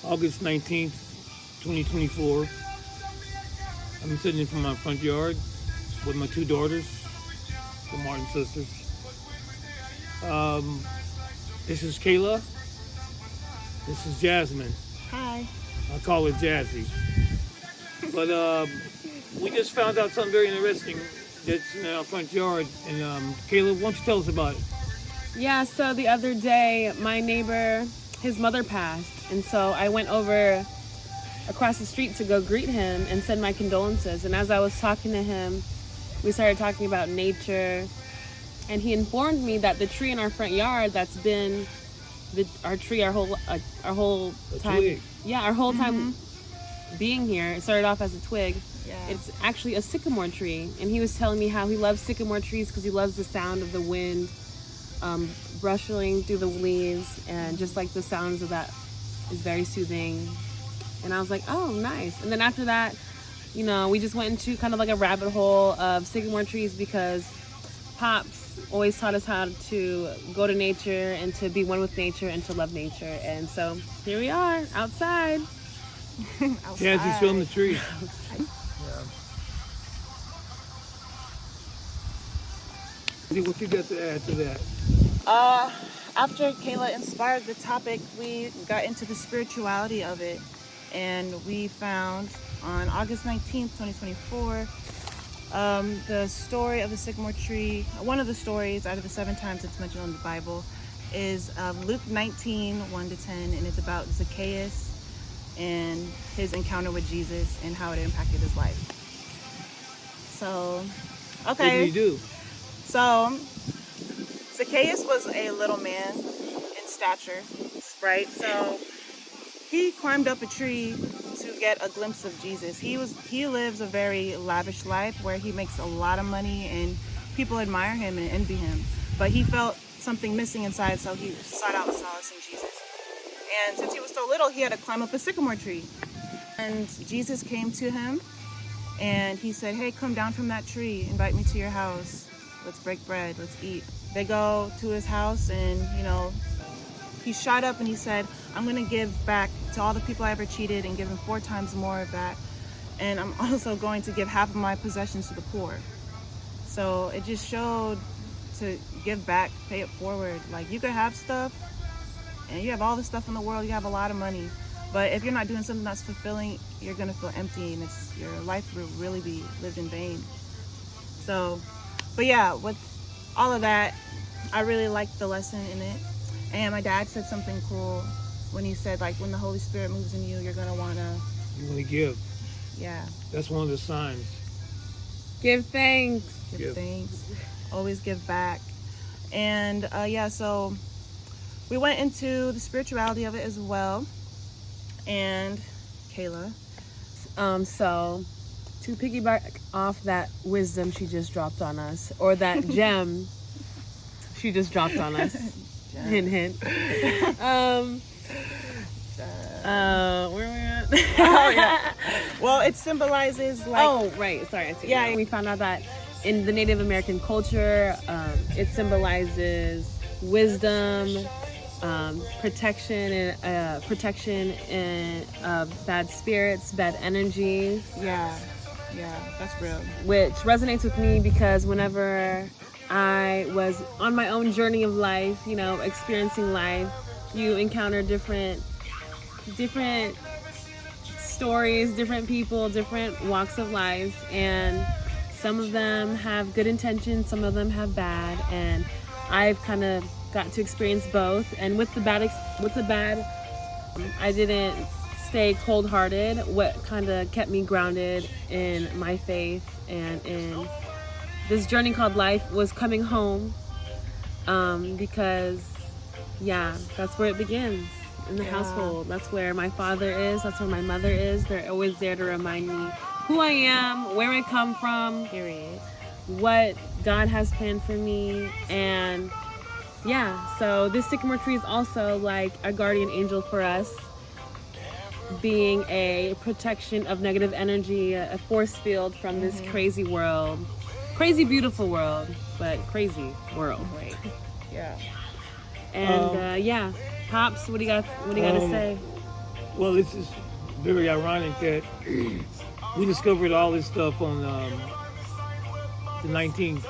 August 19th, 2024. I'm sitting in my front yard with my two daughters, the Martin sisters. This is Kayla. This is Jasmine. Hi. I call her Jazzy. But we just found out something very interesting that's in our front yard. And Kayla, why don't you tell us about it? Yeah, so the other day, my neighbor, his mother passed. And so I went over across the street to go greet him and send my condolences. And as I was talking to him, we started talking about nature. And he informed me that the tree in our front yard that's been our tree our whole time. Twig. Yeah, our whole time being here. It started off as a twig. Yeah. It's actually a sycamore tree. And he was telling me how he loves sycamore trees because he loves the sound of the wind brushing through the leaves, and just like the sounds of that is very soothing. And I was like, oh, nice. And then after that, you know, we just went into kind of like a rabbit hole of sycamore trees because Pops always taught us how to go to nature and to be one with nature and to love nature. And so here we are outside. Jazzy's filming the tree. What you got to add to that? After Kayla inspired the topic, we got into the spirituality of it, and we found on August 19th, 2024, the story of the sycamore tree. One of the stories out of the 7 times it's mentioned in the Bible is Luke 19, 1-10, and it's about Zacchaeus and his encounter with Jesus and how it impacted his life. So, okay. What did he do? So, Zacchaeus was a little man in stature, right? So, he climbed up a tree to get a glimpse of Jesus. He lives a very lavish life where he makes a lot of money and people admire him and envy him. But he felt something missing inside, so he sought out solace in Jesus. And since he was so little, he had to climb up a sycamore tree. And Jesus came to him and he said, hey, come down from that tree, invite me to your house. Let's break bread, let's eat. They go to his house and, you know, he shot up and he said, I'm going to give back to all the people I ever cheated and give them 4 times more of that. And I'm also going to give half of my possessions to the poor. So it just showed to give back, pay it forward. Like, you could have stuff and you have all the stuff in the world, you have a lot of money. But if you're not doing something that's fulfilling, you're going to feel empty and your life will really be lived in vain. So, but yeah, with all of that, I really liked the lesson in it. And my dad said something cool when he said, like, when the Holy Spirit moves in you, you're going to want to... You want to give. Yeah. That's one of the signs. Give thanks. Give thanks. Always give back. And, yeah, so we went into the spirituality of it as well. And Kayla. So to piggyback off that wisdom she just dropped on us, or that gem she just dropped on us. Hint, hint. Where are we at? Oh, yeah. Well, it symbolizes like... Oh, right. Sorry. I see. Yeah. We found out that in the Native American culture, it symbolizes wisdom, protection and bad spirits, bad energies. Yeah, that's real. Which resonates with me because whenever I was on my own journey of life, you know, experiencing life, you encounter different stories, different people, different walks of life, and some of them have good intentions, some of them have bad, and I've kind of got to experience both. And with the bad, I didn't stay cold-hearted. What kind of kept me grounded in my faith and in this journey called life was coming home, because that's where it begins, in the household. That's where my father is, that's where my mother is. They're always there to remind me who I am, where I come from, Period. what God has planned for me. And so this sycamore tree is also like a guardian angel for us, being a protection of negative energy, a force field from this crazy world. Crazy, beautiful world, but crazy world, right? Yeah. And Pops, what do you got to say? Well, it's just very ironic that we discovered all this stuff on the 19th.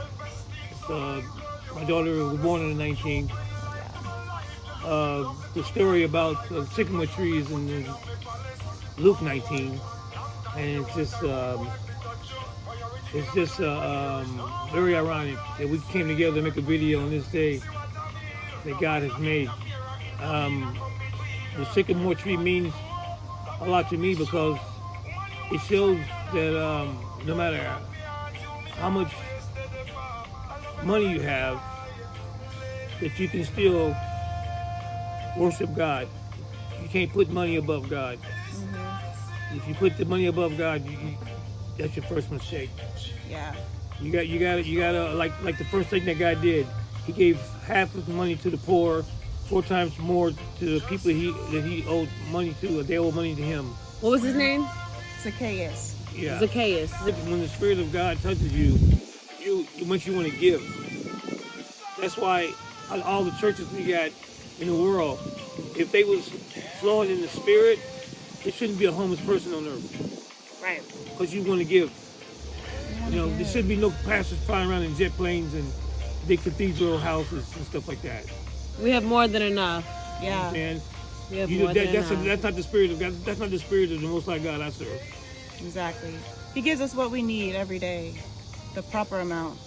My daughter was born on the 19th. The story about the sycamore trees in Luke 19, and it's just very ironic that we came together to make a video on this day that God has made. The sycamore tree means a lot to me because it shows that no matter how much money you have, that you can still worship God. You can't put money above God. Mm-hmm. If you put the money above God, that's your first mistake. Yeah. You gotta like the first thing that God did. He gave half of the money to the poor, 4 times more to the people that he owed money to, or they owed money to him. What was his name? Zacchaeus. Yeah. Zacchaeus. When the Spirit of God touches you, you want to give. That's why all the churches we got in the world, if they was flowing in the Spirit, there shouldn't be a homeless person on earth. Right. Because you want to give. There shouldn't be no pastors flying around in jet planes and big cathedral houses and stuff like that. We have more than enough. Yeah. And We have more than enough. that's not the spirit of God. That's not the spirit of the Most High God I serve. Exactly. He gives us what we need every day, the proper amount.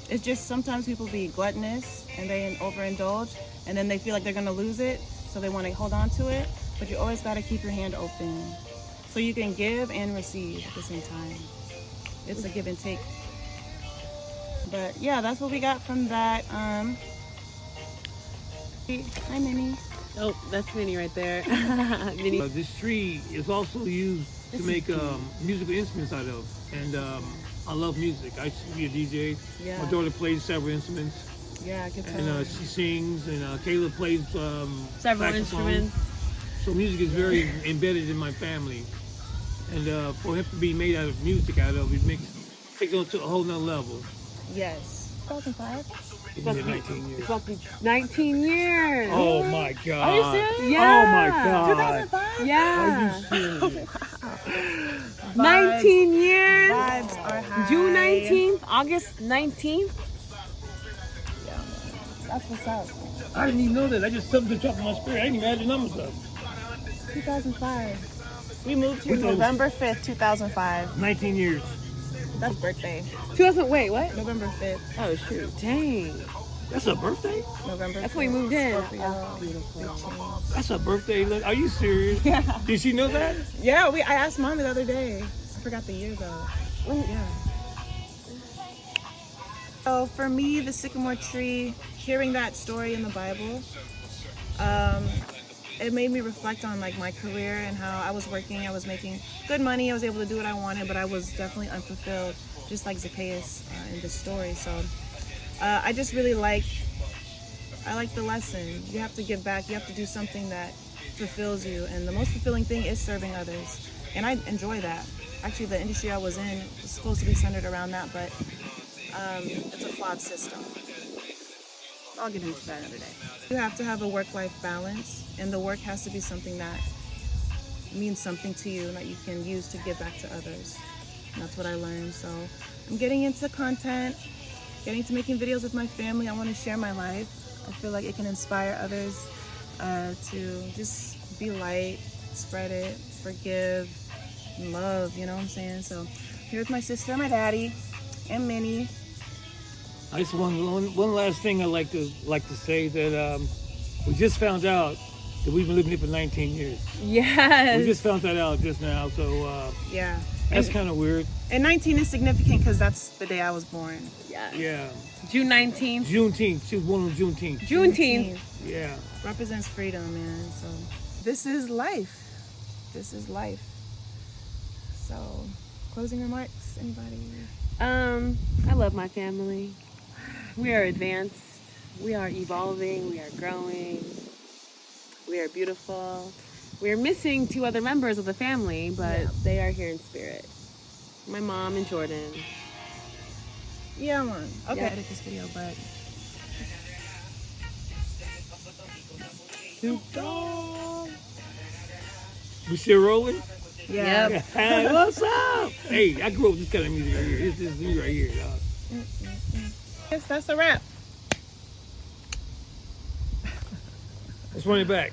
It's just sometimes people be gluttonous and they overindulge, and then they feel like they're gonna lose it, so they want to hold on to it. But you always got to keep your hand open, so you can give and receive at the same time. It's a give and take. But yeah, that's what we got from that. Hi, Minnie. Oh, that's Minnie right there. Minnie. This tree is also used to make musical instruments out of, and I love music. I used to be a DJ. Yeah. My daughter plays several instruments. Yeah, guitar. And she sings, and Caleb plays Several saxophone. instruments. So music is very embedded in my family, and for him to be made out of music, takes it on to a whole nother level. Yes. 2005. It's been 19 years. It's about to be 19 years. Oh my God! Are you serious? Yeah. Oh my God! 2005. Yeah. Are you serious? 19 years. Vibes are high. June 19th, August 19th. That's what's up. I didn't even know that. I just something dropped in my spirit. I didn't even add the numbers up. 2005. We moved here We moved. November 5th, 2005. 19 years. That's birthday. 2000. Wait, what? November 5th. Oh shoot! Dang. That's a birthday? November. That's when we moved in. Scorpio. Oh, beautiful. That's a birthday. Are you serious? Yeah. Did she know that? Yeah, I asked Mom the other day. I forgot the year though. Yeah. So for me, the sycamore tree, hearing that story in the Bible, it made me reflect on like my career and how I was working. I was making good money. I was able to do what I wanted, but I was definitely unfulfilled, just like Zacchaeus in this story. So I just really like the lesson. You have to give back. You have to do something that fulfills you, and the most fulfilling thing is serving others. And I enjoy that. Actually, the industry I was in was supposed to be centered around that, but it's a flawed system. I'll get into that another day. You have to have a work-life balance, and the work has to be something that means something to you and that you can use to give back to others. And that's what I learned. So I'm getting into content, getting to making videos with my family. I want to share my life. I feel like it can inspire others to just be light, spread it, forgive, and love, you know what I'm saying? So here with my sister and my daddy and Minnie. I just one last thing I'd like to say that we just found out that we've been living here for 19 years. Yes. We just found that out just now, so Yeah. that's kind of weird. And 19 is significant because that's the day I was born. Yes. Yeah. June 19th. Juneteenth. She was born on Juneteenth. Juneteenth. Yeah. Represents freedom, man. So this is life. This is life. So closing remarks, anybody? I love my family. We are advanced. We are evolving. We are growing. We are beautiful. We are missing 2 other members of the family, but they are here in spirit. My mom and Jordan. Yeah, man. Okay. Yeah. Edit this video, but Snoop Dogg. We still rolling? Yeah. Yep. Hey, what's up? Hey, I grew up with this kind of music right here. This is me right here, dog. Yes, that's a wrap. Let's run it back.